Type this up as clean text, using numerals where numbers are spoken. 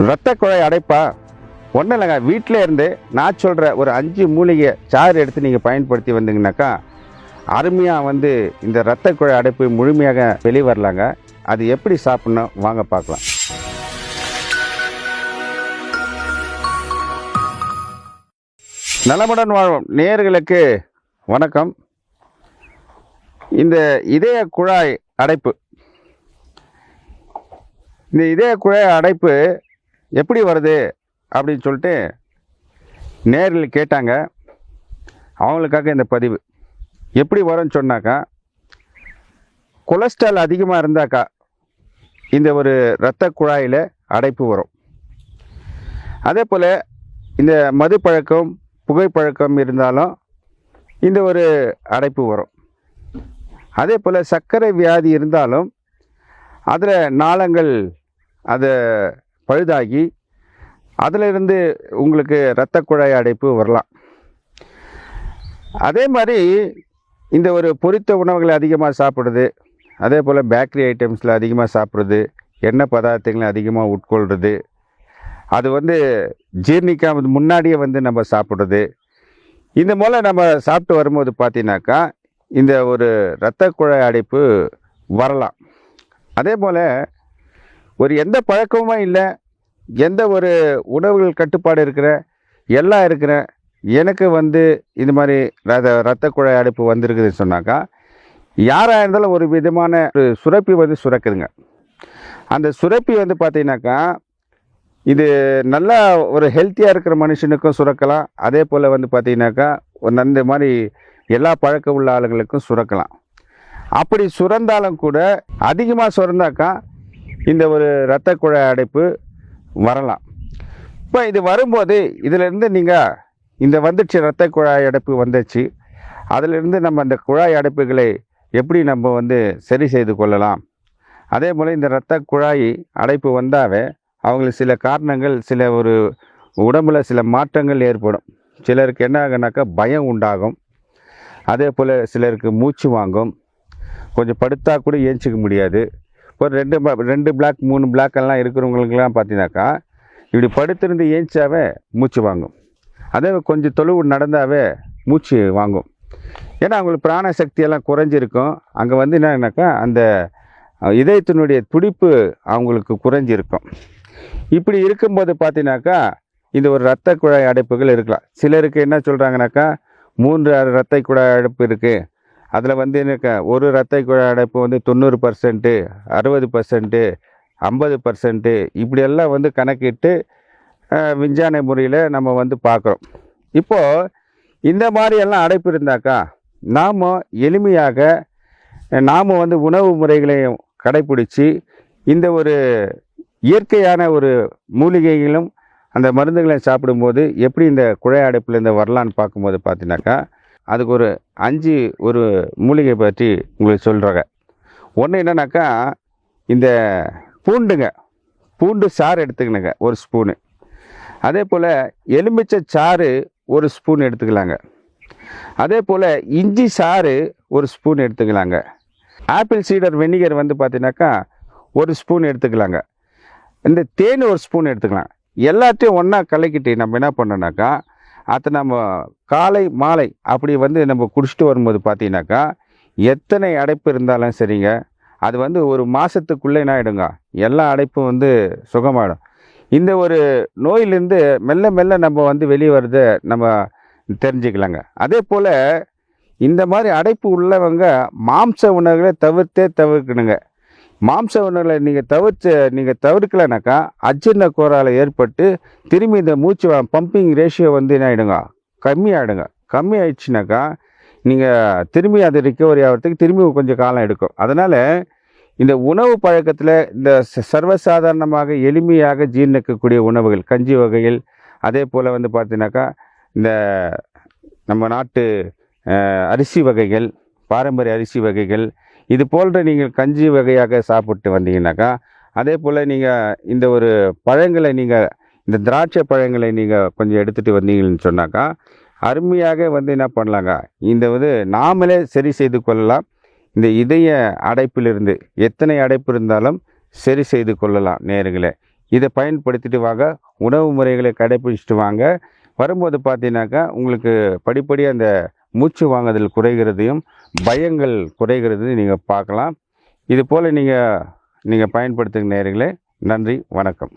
இரத்த குழாய் அடைப்பா ஒன்றும் இல்லைங்க. வீட்டில் இருந்து நான் சொல்கிற ஒரு 5 மூலிகை சாறு எடுத்து நீங்கள் பயன்படுத்தி வந்தீங்கன்னாக்கா அருமையாக இந்த இரத்த குழாய் அடைப்பு முழுமையாக வெளியே வரலாங்க. அது எப்படி சாப்பிட்ணும் வாங்க பார்க்கலாம். நலமுடன் வாழும் நேயர்களுக்கு வணக்கம். இந்த இதய குழாய் அடைப்பு, இந்த இதய குழாய் அடைப்பு எப்படி வருது அப்படின்னு சொல்லிட்டு நேரில் கேட்டாங்க. அவங்களுக்காக இந்த பதிவு. எப்படி வரும்னு சொன்னாக்கா, கொலஸ்ட்ரால் அதிகமாக இருந்தாக்கா இந்த ஒரு இரத்த குழாயில் அடைப்பு வரும். அதே போல் இந்த மது பழக்கம் புகைப்பழக்கம் இருந்தாலும் இந்த ஒரு அடைப்பு வரும். அதே போல் சர்க்கரை வியாதி இருந்தாலும் அதில் நாளங்கள் அதை பழுதாகி அதிலிருந்து உங்களுக்கு இரத்த குழாய் அடைப்பு வரலாம். அதே மாதிரி இந்த ஒரு பொரித்த உணவுகளை அதிகமாக சாப்பிட்றது, அதே போல் பேக்கரி ஐட்டம்ஸில் அதிகமாக சாப்பிட்றது, எண்ணெய் பதார்த்தங்களை அதிகமாக உட்கொள்கிறது, அது ஜீர்ணிக்காம முன்னாடியே நம்ம சாப்பிட்றது, இந்த போல் நம்ம சாப்பிட்டு வரும்போது பார்த்தீங்கன்னாக்கா இந்த ஒரு இரத்த குழாய் அடைப்பு வரலாம். அதே போல் ஒரு எந்த பழக்கமும் இல்லை, எந்த ஒரு உணவுகள் கட்டுப்பாடு இருக்கிற எல்லாம் இருக்கிற எனக்கு இது மாதிரி இரத்த குழாய் அடைப்பு வந்திருக்குதுன்னு சொன்னாக்கா, யாராக இருந்தாலும் ஒரு விதமான ஒரு சுரப்பி சுரக்குதுங்க. அந்த சுரப்பி பார்த்தீங்கன்னாக்கா இது நல்லா ஒரு ஹெல்த்தியாக இருக்கிற மனுஷனுக்கும் சுரக்கலாம். அதே போல் பார்த்தீங்கன்னாக்கா இந்த மாதிரி எல்லா பழக்கம் உள்ள ஆளுங்களுக்கும் சுரக்கலாம். அப்படி சுரந்தாலும் கூட அதிகமாக சுரந்தாக்கா இந்த ஒரு இரத்த குழாய் அடைப்பு வரலாம். இப்போ இது வரும்போது இதிலிருந்து நீங்கள் இந்த வந்துச்சு இரத்த குழாய் அடைப்பு வந்துச்சு, அதிலிருந்து நம்ம அந்த குழாய் அடைப்புகளை எப்படி நம்ம சரி செய்து கொள்ளலாம். அதே போல் இந்த இரத்த குழாய் அடைப்பு வந்தாவே அவங்களுக்கு சில காரணங்கள், சில ஒரு உடம்புல சில மாற்றங்கள் ஏற்படும். சிலருக்கு என்ன ஆகுனாக்கா பயம் உண்டாகும். அதே போல் சிலருக்கு மூச்சு வாங்கும், கொஞ்சம் படுத்தா கூட ஏஞ்சிக்க முடியாது. ஒரு 2 பிளாக் 3 பிளாக் எல்லாம் இருக்கிறவங்களுக்கெல்லாம் பார்த்தீங்கன்னாக்கா இப்படி படுத்திருந்து ஏஞ்சாவே மூச்சு வாங்கும். அதே கொஞ்சம் தொலைவு நடந்தாவே மூச்சு வாங்கும். ஏன்னா அவங்களுக்கு பிராண சக்தியெல்லாம் குறைஞ்சிருக்கும். அங்கே என்னன்னாக்கா அந்த இதயத்தினுடைய துடிப்பு அவங்களுக்கு குறைஞ்சிருக்கும். இப்படி இருக்கும்போது பார்த்தீங்கன்னாக்கா இந்த ஒரு இரத்த குழாய் அடைப்புகள் இருக்கலாம். சிலருக்கு என்ன சொல்கிறாங்கனாக்கா 3 இரத்த குழாய் அடைப்பு இருக்குது. அதில் எனக்கு ஒரு இரத்த குழாய் அடைப்பு 90%, 60%, 50% இப்படியெல்லாம் கணக்கிட்டு விஞ்ஞான முறையில் நம்ம பார்க்குறோம். இப்போது இந்த மாதிரியெல்லாம் அடைப்பு இருந்தாக்கா நாம் எளிமையாக நாம் உணவு முறைகளையும் கடைப்பிடிச்சி இந்த ஒரு இயற்கையான ஒரு மூலிகைகளும் அந்த மருந்துகளை சாப்பிடும்போது எப்படி இந்த குழாய் அடைப்புலேருந்து வரலான்னு பார்க்கும்போது பார்த்தீங்கன்னாக்கா அதுக்கு ஒரு 5 ஒரு மூலிகை பற்றி உங்களுக்கு சொல்கிறாங்க. ஒன்று என்னன்னாக்கா இந்த பூண்டு சாறு எடுத்துக்கணுங்க 1 ஸ்பூனு. அதே போல் எலுமிச்சை சாறு 1 ஸ்பூன் எடுத்துக்கலாங்க. அதே போல் இஞ்சி சாறு 1 ஸ்பூன் எடுத்துக்கலாங்க. ஆப்பிள் சீடர் வெனிகர் பார்த்தீங்கன்னாக்கா 1 ஸ்பூன் எடுத்துக்கலாங்க. இந்த தேன் 1 ஸ்பூன் எடுத்துக்கலாம். எல்லாத்தையும் ஒன்றா கலக்கிட்டு நம்ம என்ன பண்ணோன்னாக்கா அதை நம்ம காலை மாலை அப்படி நம்ம குடிச்சிட்டு வரும்போது பார்த்தீங்கன்னாக்கா எத்தனை அடைப்பு இருந்தாலும் சரிங்க, அது ஒரு மாதத்துக்குள்ளே என்ன ஆகிடுங்க, எல்லா அடைப்பும் சுகமாகிடும். இந்த ஒரு நோயிலேருந்து மெல்ல மெல்ல நம்ம வெளியே வரதை நம்ம தெரிஞ்சுக்கலாங்க. அதே போல் இந்த மாதிரி அடைப்பு உள்ளவங்க மாംസ உணவுகளை தவிர்க்கணுங்க. மாംസ உணவுகளை நீங்கள் தவிர்க்கலைனாக்கா அஜீரண கோளாறு ஏற்பட்டு திரும்பி இந்த மூச்சு பம்பிங் ரேஷியோ என்ன ஆகிடுங்க, கம்மியாகிடுங்க. கம்மி ஆயிடுச்சுனாக்கா நீங்கள் திரும்பி அது ரிக்கவரி ஆகிறதுக்கு திரும்பி கொஞ்சம் காலம் எடுக்கும். அதனால் இந்த உணவு பழக்கத்தில் இந்த சர்வசாதாரணமாக எளிமையாக ஜீரணிக்கக்கூடிய உணவுகள், கஞ்சி வகைகள், அதே போல் பார்த்தீங்கன்னாக்கா இந்த நம்ம நாட்டு அரிசி வகைகள், பாரம்பரிய அரிசி வகைகள், இது போன்ற நீங்கள் கஞ்சி வகையாக சாப்பிட்டு வந்தீங்கன்னாக்கா, அதே போல் நீங்கள் இந்த ஒரு பழங்களை இந்த திராட்சை பழங்களை நீங்கள் கொஞ்சம் எடுத்துகிட்டு வந்தீங்கன்னு சொன்னாக்கா அருமையாக என்ன பண்ணலாங்க, இந்த நாமளே சரி செய்து கொள்ளலாம். இந்த இதய அடைப்பிலிருந்து எத்தனை அடைப்பு இருந்தாலும் சரி செய்து கொள்ளலாம் நேயர்களே. இதை பயன்படுத்திட்டு வாங்க. உணவு முறைகளை கடைப்பிடிச்சிட்டு வாங்க. வரும்போது பார்த்தீங்கன்னாக்கா உங்களுக்கு படிப்படியாக அந்த மூச்சு வாங்குதல் குறைகிறதையும் பயங்கள் குறைகிறதையும் நீங்கள் பார்க்கலாம். இது போல் நீங்கள் பயன்படுத்துங்க நேயர்களே. நன்றி, வணக்கம்.